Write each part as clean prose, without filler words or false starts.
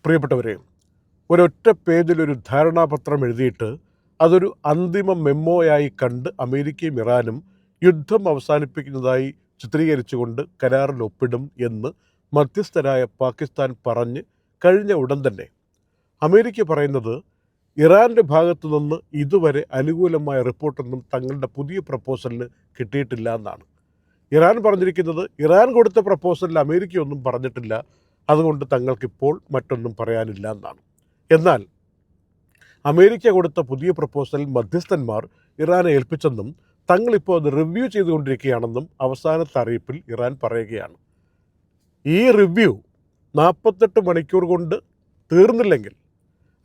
പ്രിയപ്പെട്ടവരെ, ഒരൊറ്റ പേജിലൊരു ധാരണാപത്രം എഴുതിയിട്ട് അതൊരു അന്തിമ മെമ്മോയായി കണ്ട് അമേരിക്കയും ഇറാനും യുദ്ധം അവസാനിപ്പിക്കുന്നതായി ചിത്രീകരിച്ചുകൊണ്ട് കരാറിൽ ഒപ്പിടും എന്ന് മധ്യസ്ഥരായ പാകിസ്ഥാൻ പറഞ്ഞ് കഴിഞ്ഞ ഉടൻ തന്നെ അമേരിക്ക പറയുന്നത് ഇറാൻ്റെ ഭാഗത്തു നിന്ന് ഇതുവരെ അനുകൂലമായ റിപ്പോർട്ടൊന്നും തങ്ങളുടെ പുതിയ പ്രപ്പോസലിന് കിട്ടിയിട്ടില്ല എന്നാണ്. ഇറാൻ പറഞ്ഞിരിക്കുന്നത് ഇറാൻ കൊടുത്ത പ്രപ്പോസലിൽ അമേരിക്ക ഒന്നും പറഞ്ഞിട്ടില്ല, അതുകൊണ്ട് തങ്ങൾക്കിപ്പോൾ മറ്റൊന്നും പറയാനില്ല എന്നാണ്. എന്നാൽ അമേരിക്ക കൊടുത്ത പുതിയ പ്രപ്പോസൽ മധ്യസ്ഥന്മാർ ഇറാനെ ഏൽപ്പിച്ചെന്നും തങ്ങളിപ്പോൾ അത് റിവ്യൂ ചെയ്തുകൊണ്ടിരിക്കുകയാണെന്നും അവസാനത്തെ അറിയിപ്പിൽ ഇറാൻ പറയുകയാണ്. ഈ റിവ്യൂ 48 മണിക്കൂർ കൊണ്ട് തീർന്നില്ലെങ്കിൽ,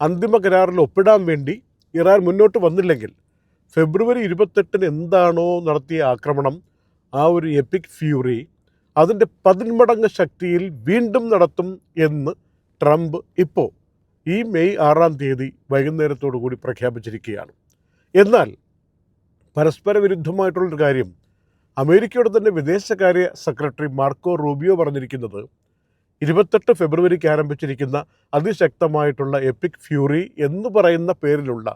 അന്തിമ കരാറിൽ ഒപ്പിടാൻ വേണ്ടി ഇറാൻ മുന്നോട്ട് വന്നില്ലെങ്കിൽ, ഫെബ്രുവരി 28 എന്താണോ നടത്തിയ ആക്രമണം, ആ ഒരു എപ്പിക് ഫ്യൂറി അതിൻ്റെ 10 മടങ്ങ് ശക്തിയിൽ വീണ്ടും നടത്തും എന്ന് ട്രംപ് ഇപ്പോൾ ഈ മെയ് 6-ാം തീയതി വൈകുന്നേരത്തോടു കൂടി പ്രഖ്യാപിച്ചിരിക്കുകയാണ്. എന്നാൽ പരസ്പര വിരുദ്ധമായിട്ടുള്ളൊരു കാര്യം അമേരിക്കയുടെ തന്നെ വിദേശകാര്യ സെക്രട്ടറി മാർക്കോ റൂബിയോ പറഞ്ഞിരിക്കുന്നത് 28 ഫെബ്രുവരിക്ക് ആരംഭിച്ചിരിക്കുന്ന അതിശക്തമായിട്ടുള്ള എപ്പിക് ഫ്യൂറി എന്ന് പറയുന്ന പേരിലുള്ള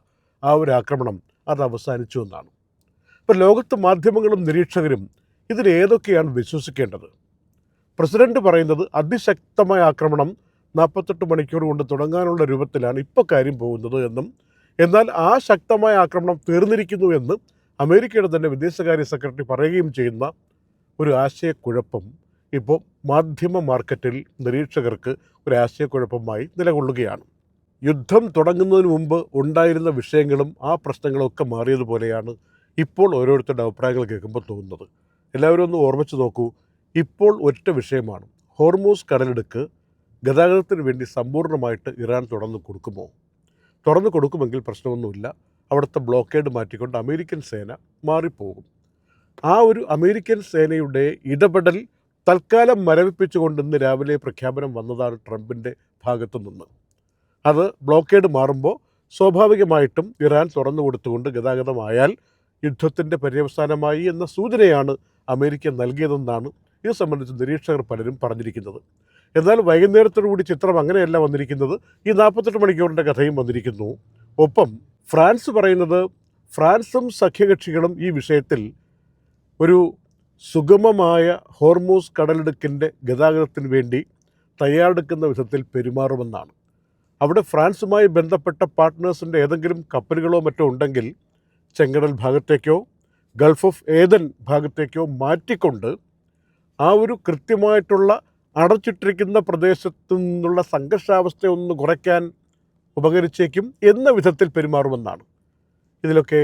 ആ ഒരു ആക്രമണം അത് അവസാനിച്ചു എന്നാണ്. ഇപ്പോൾ ലോകത്ത് മാധ്യമങ്ങളും നിരീക്ഷകരും ഇതിലേതൊക്കെയാണ് വിശ്വസിക്കേണ്ടത്? പ്രസിഡന്റ് പറയുന്നത് അതിശക്തമായ ആക്രമണം 48 മണിക്കൂർ കൊണ്ട് തുടങ്ങാനുള്ള രൂപത്തിലാണ് ഇപ്പോൾ കാര്യം പോകുന്നത് എന്നും, എന്നാൽ ആ ശക്തമായ ആക്രമണം തീർന്നിരിക്കുന്നു എന്ന് അമേരിക്കയുടെ തന്നെ വിദേശകാര്യ സെക്രട്ടറി പറയുകയും ചെയ്യുന്ന ഒരു ആശയക്കുഴപ്പം ഇപ്പോൾ മാധ്യമ മാർക്കറ്റിൽ നിരീക്ഷകർക്ക് ഒരു ആശയക്കുഴപ്പമായി നിലകൊള്ളുകയാണ്. യുദ്ധം തുടങ്ങുന്നതിന് മുമ്പ് ഉണ്ടായിരുന്ന വിഷയങ്ങളും ആ പ്രശ്നങ്ങളും ഒക്കെ മാറിയതുപോലെയാണ് ഇപ്പോൾ ഓരോരുത്തരുടെ അഭിപ്രായങ്ങൾ കേൾക്കുമ്പോൾ തോന്നുന്നത്. എല്ലാവരും ഒന്ന് ഓർമ്മിച്ച് നോക്കൂ, ഇപ്പോൾ ഒറ്റ വിഷയമാണ്. ഹോർമൂസ് കടലിടുക്ക് ഗതാഗതത്തിന് വേണ്ടി സമ്പൂർണ്ണമായിട്ട് ഇറാൻ തുറന്നു കൊടുക്കുമോ? തുറന്നു കൊടുക്കുമെങ്കിൽ പ്രശ്നമൊന്നുമില്ല, അവിടുത്തെ ബ്ലോക്കേഡ് മാറ്റിക്കൊണ്ട് അമേരിക്കൻ സേന മാറിപ്പോകും. ആ ഒരു അമേരിക്കൻ സേനയുടെ ഇടപെടൽ തൽക്കാലം മരവിപ്പിച്ചുകൊണ്ട് ഇന്ന് രാവിലെ പ്രഖ്യാപനം വന്നതാണ് ട്രംപിൻ്റെ ഭാഗത്തു നിന്ന്. അത് ബ്ലോക്കേഡ് മാറുമ്പോൾ സ്വാഭാവികമായിട്ടും ഇറാൻ തുറന്നു കൊടുത്തുകൊണ്ട് ഗതാഗതമായാൽ യുദ്ധത്തിൻ്റെ പര്യവസാനമായി എന്ന സൂചനയാണ് അമേരിക്ക നൽകിയതെന്നാണ് ഇത് സംബന്ധിച്ച് നിരീക്ഷകർ പലരും പറഞ്ഞിരിക്കുന്നത്. എന്നാൽ വൈകുന്നേരത്തോടുകൂടി ചിത്രം അങ്ങനെയല്ല വന്നിരിക്കുന്നത്. ഈ 48 മണിക്കൂറിൻ്റെ കഥയും വന്നിരിക്കുന്നു. ഒപ്പം ഫ്രാൻസ് പറയുന്നത് ഫ്രാൻസും സഖ്യകക്ഷികളും ഈ വിഷയത്തിൽ ഒരു സുഗമമായ ഹോർമൂസ് കടലിടുക്കിൻ്റെ ഗതാഗതത്തിന് വേണ്ടി തയ്യാറെടുക്കുന്ന വിധത്തിൽ പെരുമാറുമെന്നാണ്. അവിടെ ഫ്രാൻസുമായി ബന്ധപ്പെട്ട പാർട്ട്നേഴ്സിൻ്റെ ഏതെങ്കിലും കപ്പലുകളോ മറ്റോ ഉണ്ടെങ്കിൽ ചെങ്കടൽ ഭാഗത്തേക്കോ ഗൾഫ് ഓഫ് ഏദൻ ഭാഗത്തേക്കോ മാറ്റിക്കൊണ്ട് ആ ഒരു കൃത്യമായിട്ടുള്ള അടച്ചിട്ടിരിക്കുന്ന പ്രദേശത്തു നിന്നുള്ള സംഘർഷാവസ്ഥയൊന്ന് കുറയ്ക്കാൻ ഉപകരിച്ചേക്കും എന്ന വിധത്തിൽ പെരുമാറുമെന്നാണ്. ഇതിലൊക്കെ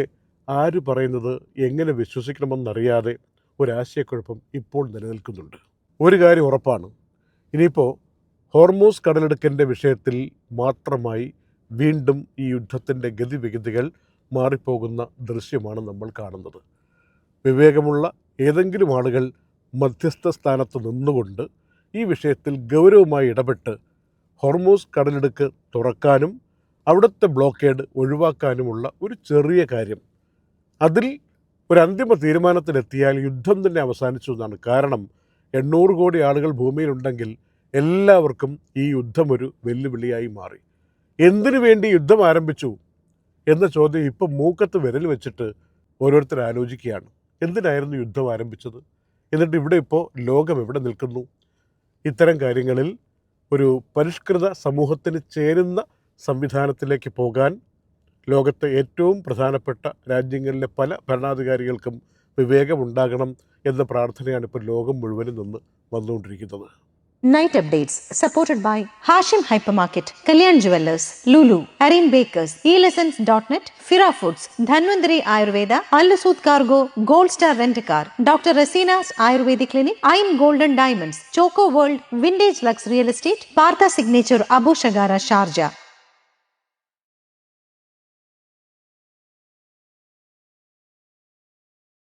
ആര് പറയുന്നത് എങ്ങനെ വിശ്വസിക്കണമെന്നറിയാതെ ഒരാശയക്കുഴപ്പം ഇപ്പോൾ നിലനിൽക്കുന്നുണ്ട്. ഒരു കാര്യം ഉറപ്പാണ്, ഇനിയിപ്പോൾ ഹോർമൂസ് കടലിടുക്കിൻ്റെ വിഷയത്തിൽ മാത്രമായി വീണ്ടും ഈ യുദ്ധത്തിൻ്റെ ഗതിവിഗതികൾ മാറിപ്പോകുന്ന ദൃശ്യമാണ് നമ്മൾ കാണുന്നത്. വിവേകമുള്ള ഏതെങ്കിലും ആളുകൾ മധ്യസ്ഥ സ്ഥാനത്ത് നിന്നുകൊണ്ട് ഈ വിഷയത്തിൽ ഗൗരവമായി ഇടപെട്ട് ഹോർമൂസ് കടലിടുക്ക് തുറക്കാനും അവിടുത്തെ ബ്ലോക്കേഡ് ഒഴിവാക്കാനുമുള്ള ഒരു ചെറിയ കാര്യം, അതിൽ ഒരു അന്തിമ തീരുമാനത്തിലെത്തിയാൽ യുദ്ധം തന്നെ അവസാനിച്ചു എന്നാണ്. കാരണം 800 കോടി ആളുകൾ ഭൂമിയിലുണ്ടെങ്കിൽ എല്ലാവർക്കും ഈ യുദ്ധം ഒരു വെല്ലുവിളിയായി മാറി. എന്തിനു വേണ്ടി യുദ്ധം ആരംഭിച്ചു എന്ന ചോദ്യം ഇപ്പം മൂക്കത്ത് വിരൽ വെച്ചിട്ട് ഓരോരുത്തർ ആലോചിക്കുകയാണ്. എന്തിനായിരുന്നു യുദ്ധം ആരംഭിച്ചത്? എന്നിട്ട് ഇവിടെ ഇപ്പോൾ ലോകം എവിടെ നിൽക്കുന്നു? ഇത്തരം കാര്യങ്ങളിൽ ഒരു പരിഷ്കൃത സമൂഹത്തിന് ചേരുന്ന സംവിധാനത്തിലേക്ക് പോകാൻ ലോകത്തെ ഏറ്റവും പ്രധാനപ്പെട്ട രാജ്യങ്ങളിലെ പല ഭരണാധികാരികൾക്കും വിവേകമുണ്ടാകണം എന്ന പ്രാർത്ഥനയാണ് ഇപ്പോൾ ലോകം മുഴുവനും നിന്ന് വന്നുകൊണ്ടിരിക്കുന്നത്. Night updates supported by Hashim Hypermarket, Kalyan Jewellers, Lulu, Arim Bakers, eLessons.net, Fira Foods, Dhanvantari Ayurveda, Al-Sood Cargo, Gold Star Rent-A-Car, Dr. Rasina's Ayurvedic Clinic, Aim Golden Diamonds, Choco World, Vintage Lux Real Estate, Partha Signature, Abu Shagara, Sharjah.